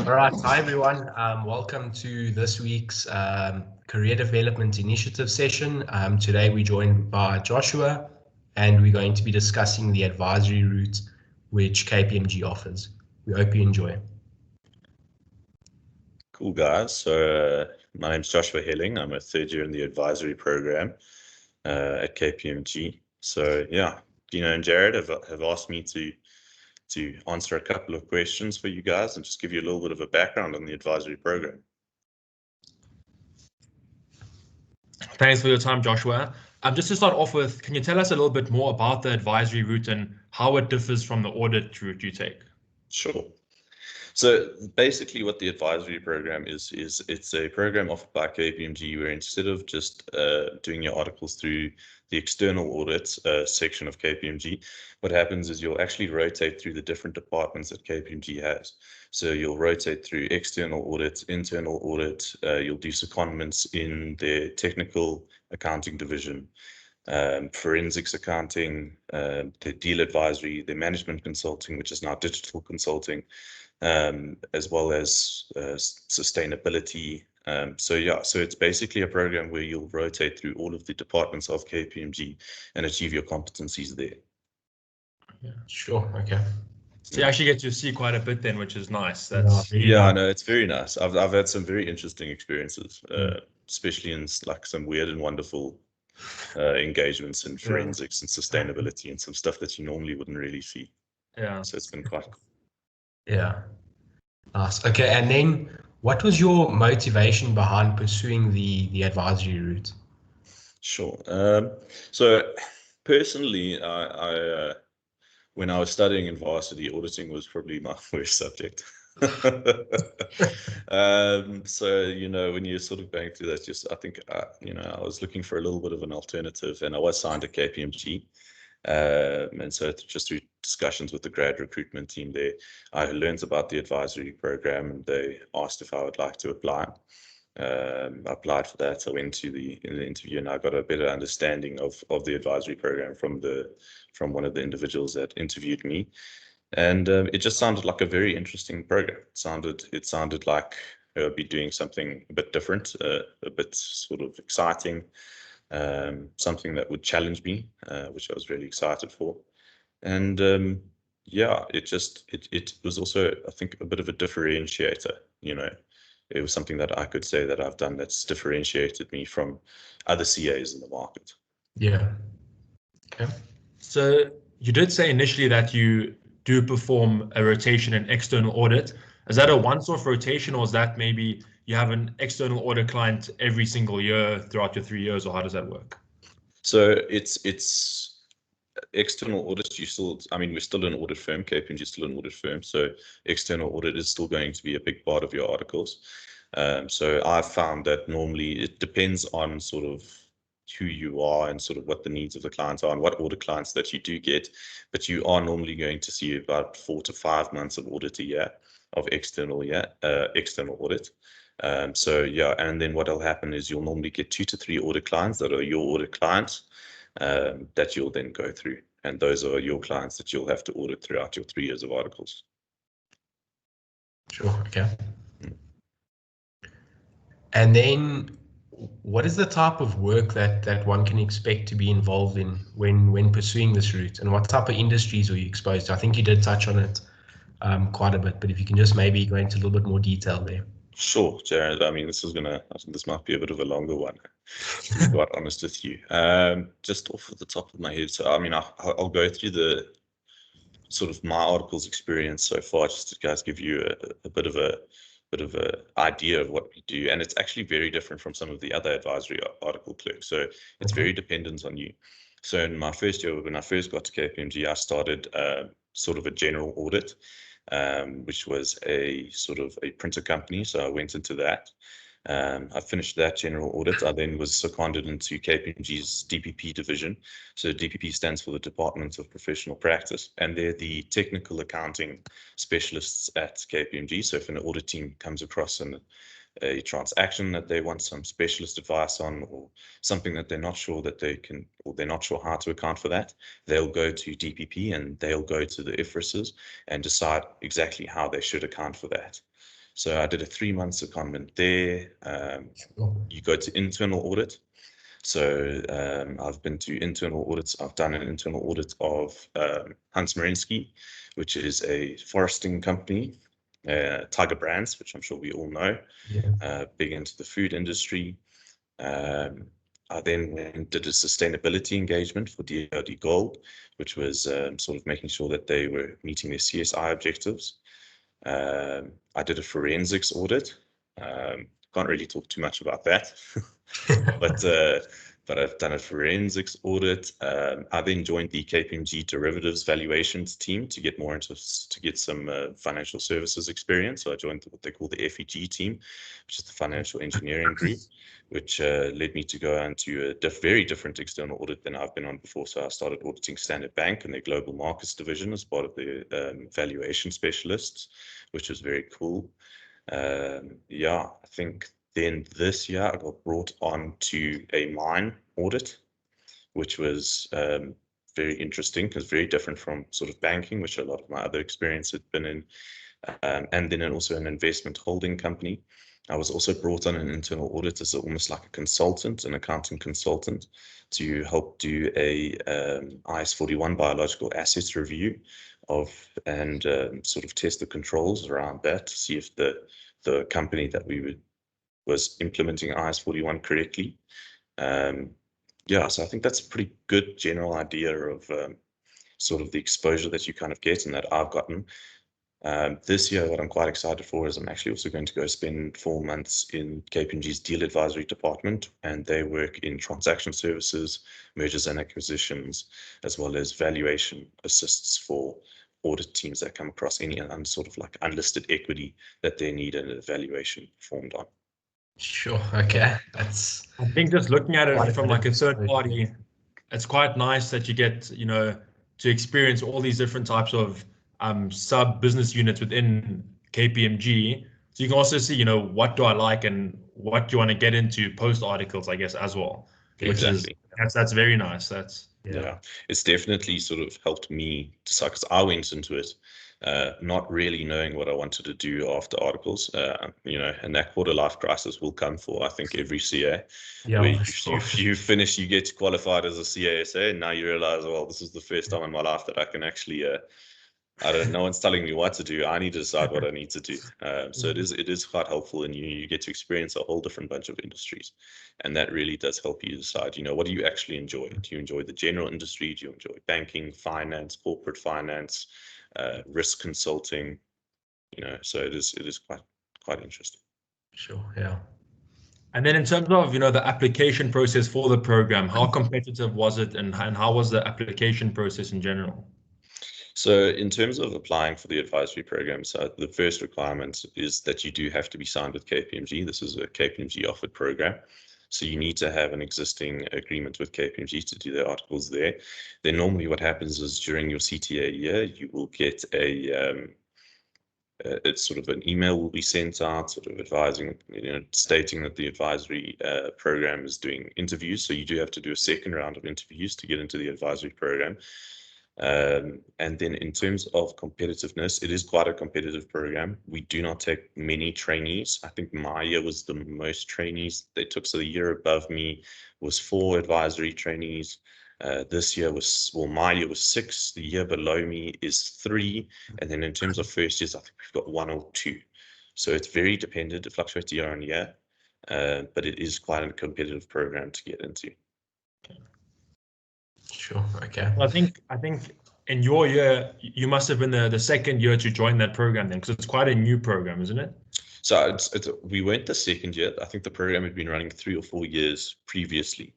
All right, hi everyone. Welcome to this week's Career Development Initiative session. Today we're joined by Joshua, and we're going to be discussing the advisory route which KPMG offers. We hope you enjoy. Cool, guys. So my name's Joshua Helling. I'm a third year in the advisory program at KPMG. So yeah, Dino and Jarred have asked me to answer a couple of questions for you guys and just give you a little bit of a background on the advisory program. Thanks for your time, Joshua. Just to start off with, can you tell us a little bit more about the advisory route and how it differs from the audit route you take? Sure. So basically what the advisory program is it's a program offered by KPMG where instead of just doing your articles through the external audit section of KPMG, what happens is you'll actually rotate through the different departments that KPMG has. So you'll rotate through external audit, internal audit, you'll do secondments in their technical accounting division, forensics accounting, the deal advisory, the management consulting, which is now digital consulting, as well as sustainability. So it's basically a program where you'll rotate through all of the departments of KPMG and achieve your competencies there. Yeah, sure. Okay. So you actually get to see quite a bit then, which is nice. That's really yeah, nice. no, it's very nice. I've had some very interesting experiences, especially in like some weird and wonderful engagements in forensics and sustainability and some stuff that you normally wouldn't really see. Yeah. So it's been quite cool. Yeah. Nice. Okay. And then what was your motivation behind pursuing the advisory route? Sure. So personally, I when I was studying in varsity, auditing was probably my first subject. So, when you're sort of going through that, I think, I was looking for a little bit of an alternative, and I was signed to KPMG. And so just through discussions with the grad recruitment team there, I learned about the advisory program, and they asked if I would like to apply. I applied for that. I went to the interview, and I got a better understanding of the advisory program from one of the individuals that interviewed me, and it just sounded like a very interesting program. It sounded like I'd be doing something a bit different, a bit sort of exciting, something that would challenge me, which I was really excited for. And it was also, I think, a bit of a differentiator. It was something that I could say that I've done that's differentiated me from other CAs in the market. Yeah. Okay. So you did say initially that you do perform a rotation in external audit. Is that a once-off rotation, or is that maybe you have an external audit client every single year throughout your 3 years, or how does that work? So it's external audit. We're still an audit firm. KPMG is still an audit firm. So external audit is still going to be a big part of your articles. So I've found that normally it depends on sort of who you are and sort of what the needs of the clients are and what audit clients that you do get. But you are normally going to see about 4 to 5 months of audit a year, of external audit. And then what'll happen is you'll normally get 2 to 3 audit clients that are your audit clients, that you'll then go through, and those are your clients that you'll have to audit throughout your 3 years of articles. Sure. Okay. And then what is the type of work that one can expect to be involved in when pursuing this route, and what type of industries are you exposed to? I think you did touch on it quite a bit, but if you can just maybe go into a little bit more detail there. Sure, Jared. I think this might be a bit of a longer one, to be quite honest with you. Just off the top of my head. So, I'll go through the sort of my articles experience so far, just to guys give you a bit of a idea of what we do. And it's actually very different from some of the other advisory article clerks. So it's very dependent on you. So in my first year, when I first got to KPMG, I started sort of a general audit, which was a sort of a printer company. So I went into that. I finished that general audit. I then was seconded into KPMG's DPP division. So DPP stands for the Department of Professional Practice, and they're the technical accounting specialists at KPMG. So if an audit team comes across a transaction that they want some specialist advice on, or something that they're not sure that they can, or they're not sure how to account for that, they'll go to DPP and they'll go to the IFRSs and decide exactly how they should account for that. So I did a 3-month secondment there. You go to internal audit. So I've been to internal audits. I've done an internal audit of Hans Marinsky, which is a foresting company, Tiger Brands, which I'm sure we all know, big into the food industry. I then went and did a sustainability engagement for DoD Gold, which was sort of making sure that they were meeting their CSI objectives. I did a forensics audit. Can't really talk too much about that, but I've done a forensics audit. I then joined the KPMG derivatives valuations team to get more into some financial services experience. So I joined what they call the FEG team, which is the financial engineering group, which led me to go into a very different external audit than I've been on before. So I started auditing Standard Bank and their global markets division as part of the valuation specialists, which was very cool. Yeah, I think then this year I got brought on to a mine audit, which was very interesting because very different from sort of banking, which a lot of my other experience had been in, and then also an investment holding company. I was also brought on an internal audit as almost like a consultant, an accounting consultant, to help do a IS41 biological assets review and sort of test the controls around that to see if the company that was implementing IS41 correctly. Yeah, so I think that's a pretty good general idea of sort of the exposure that you kind of get and that I've gotten. This year, what I'm quite excited for is I'm actually also going to go spend 4 months in KPMG's deal advisory department, and they work in transaction services, mergers and acquisitions, as well as valuation assists for audit teams that come across any sort of like unlisted equity that they need an evaluation performed on. Sure. Okay. I think just looking at it from like a third party, it's quite nice that you get, to experience all these different types of sub business units within KPMG. So you can also see, what do I like and what do you want to get into post articles, I guess, as well. Exactly. That's very nice. Yeah, it's definitely sort of helped me decide, because I went into it not really knowing what I wanted to do after articles, and that quarter life crisis will come for, I think, every CA. Yeah, where you finish, you get qualified as a CASA, and now you realize, well, this is the first time in my life that I can actually, I don't know, no one's telling me what to do. I need to decide what I need to do. So it is quite helpful, and you get to experience a whole different bunch of industries, and that really does help you decide, what do you actually enjoy? Do you enjoy the general industry? Do you enjoy banking, finance, corporate finance, risk consulting? So it is quite interesting. Sure. Yeah. And then in terms of, the application process for the program, how competitive was it, and how was the application process in general? So in terms of applying for the advisory program, so the first requirement is that you do have to be signed with KPMG. This is a KPMG offered program. So you need to have an existing agreement with KPMG to do their articles there. Then normally what happens is during your CTA year, you will get it's sort of an email will be sent out, sort of advising, stating that the advisory program is doing interviews. So you do have to do a second round of interviews to get into the advisory program. And then in terms of competitiveness, it is quite a competitive program. We do not take many trainees. I think my year was the most trainees they took. So the year above me was 4 advisory trainees. This year my year was 6. The year below me is 3. And then in terms of first years, I think we've got 1 or 2. So it's very dependent. It fluctuates year on year, but it is quite a competitive program to get into. Sure. Okay. Well, I think in your year, you must have been the second year to join that program then, because it's quite a new program, isn't it? So we weren't the second year. I think the program had been running 3 or 4 years previously.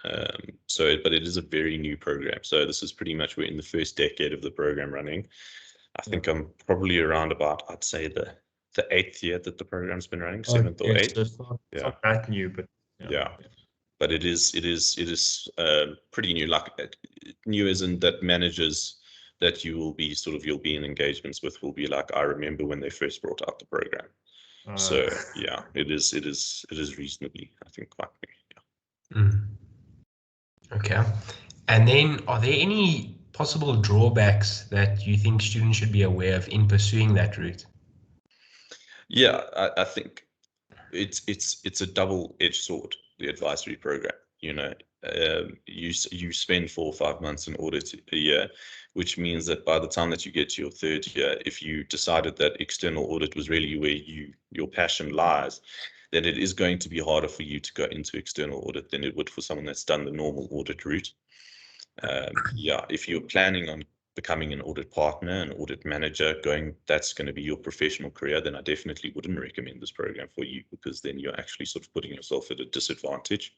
But it is a very new program. So this is pretty much, we're in the first decade of the program running. I think I'm probably around about, I'd say the 8th year that the program's been running, 7th or 8th. So it's not that new, but yeah. But it is pretty new. Like new isn't that managers that you'll be in engagements with will be like, I remember when they first brought out the program. So yeah, it is reasonably, I think, quite new. Yeah. Okay. And then are there any possible drawbacks that you think students should be aware of in pursuing that route? Yeah, I think it's a double-edged sword, the advisory program. You know, you spend 4 or 5 months in audit a year, which means that by the time that you get to your 3rd year, if you decided that external audit was really where your passion lies, then it is going to be harder for you to go into external audit than it would for someone that's done the normal audit route. Yeah, if you're planning on becoming an audit partner, an audit manager, that's going to be your professional career, then I definitely wouldn't recommend this program for you, because then you're actually sort of putting yourself at a disadvantage.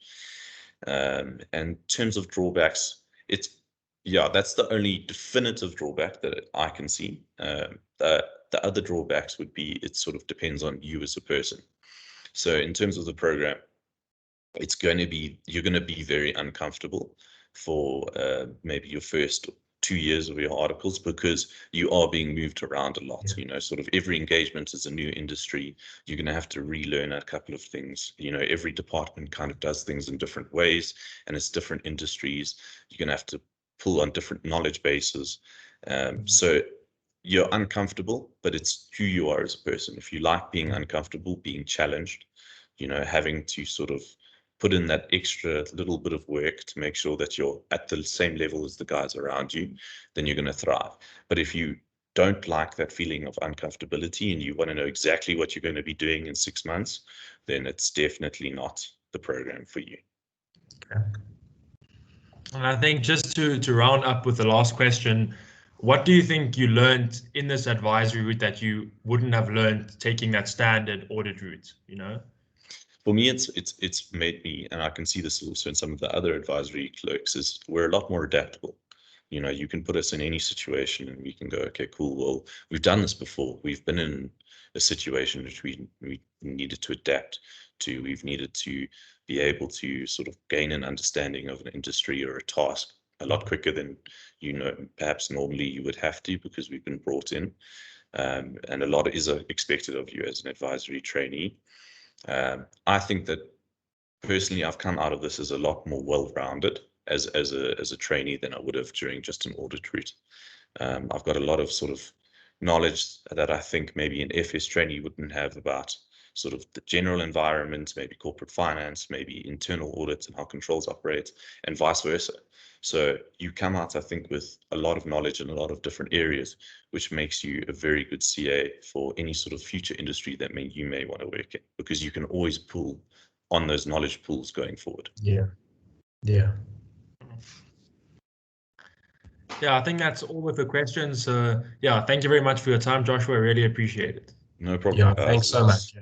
And in terms of drawbacks, that's the only definitive drawback that I can see. The other drawbacks would be, it sort of depends on you as a person. So in terms of the program, you're going to be very uncomfortable for maybe your first 2 years of your articles, because you are being moved around a lot. Yeah. You know, sort of every engagement is a new industry. You're going to have to relearn a couple of things. You know, every department kind of does things in different ways, and it's different industries. You're going to have to pull on different knowledge bases. So you're uncomfortable, but it's who you are as a person. If you like being uncomfortable, being challenged, you know, having to sort of put in that extra little bit of work to make sure that you're at the same level as the guys around you, then you're going to thrive. But if you don't like that feeling of uncomfortability and you want to know exactly what you're going to be doing in 6 months, then it's definitely not the program for you. Okay. And I think just to round up with the last question, what do you think you learned in this advisory route that you wouldn't have learned taking that standard audit route, you know? For me, it's made me, and I can see this also in some of the other advisory clerks, is we're a lot more adaptable. You know, you can put us in any situation and we can go, okay, cool. Well, we've done this before. We've been in a situation which we needed to adapt to. We've needed to be able to sort of gain an understanding of an industry or a task a lot quicker than, you know, perhaps normally you would have to, because we've been brought in. And a lot is expected of you as an advisory trainee. I think that personally, I've come out of this as a lot more well-rounded as a trainee than I would have during just an audit route. I've got a lot of sort of knowledge that I think maybe an FS trainee wouldn't have about sort of the general environment, maybe corporate finance, maybe internal audits and how controls operate, and vice versa. So you come out, I think, with a lot of knowledge in a lot of different areas, which makes you a very good CA for any sort of future industry that you may want to work in, because you can always pull on those knowledge pools going forward. Yeah. Yeah. Yeah, I think that's all with the questions. Yeah, thank you very much for your time, Joshua. I really appreciate it. No problem. Yeah, thanks so much.